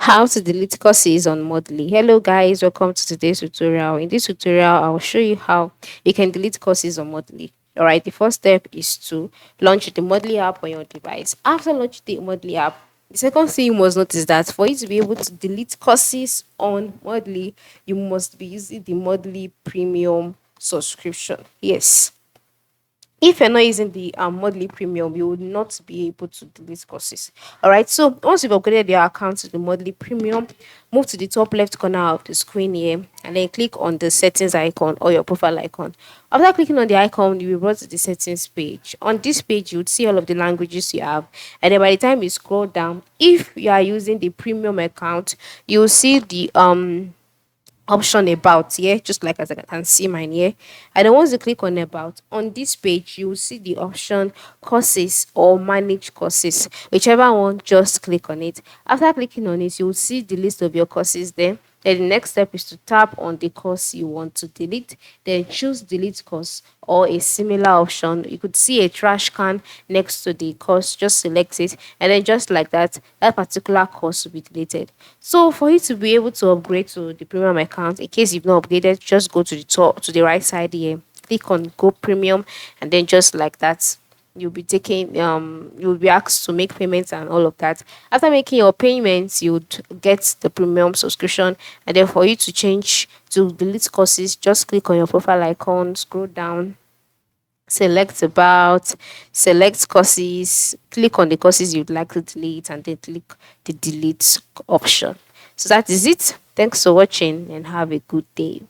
How to delete courses on Mondly. Hello guys, welcome to today's tutorial. In this tutorial, I'll show you how you can delete courses on Mondly. Alright, the first step is to launch the Mondly app on your device. After launching the Mondly app, the second thing you must notice that for you to be able to delete courses on Mondly, you must be using the Mondly premium subscription. Yes, if you're not using the monthly premium, you will not be able to delete courses. All right, so once you've upgraded your account to the monthly premium, move to the top left corner of the screen here and then click on the settings icon or your profile icon. After clicking on the icon, you'll be brought to the settings page. On this page, you would see all of the languages you have, and then by the time you scroll down, if you are using the premium account, you'll see the option about here, just like as I can see mine here. And then once you click on about, on this page you will see the option courses or manage courses. Whichever one, just click on it. After clicking on it, you will see the list of your courses there. Then the next step is to tap on the course you want to delete, then choose delete course or a similar option. You could see a trash can next to the course, just select it, and then just like that, that particular course will be deleted. So for you to be able to upgrade to the premium account, in case you've not upgraded, just go to the top to the right side here, click on go premium, and then just like that, you'll be asked to make payments and all of that. After making your payments, you'd get the premium subscription, and then for you to change to delete courses, just click on your profile icon, scroll down, select about, select courses, click on the courses you'd like to delete, and then click the delete option. So that is it. Thanks for watching and have a good day.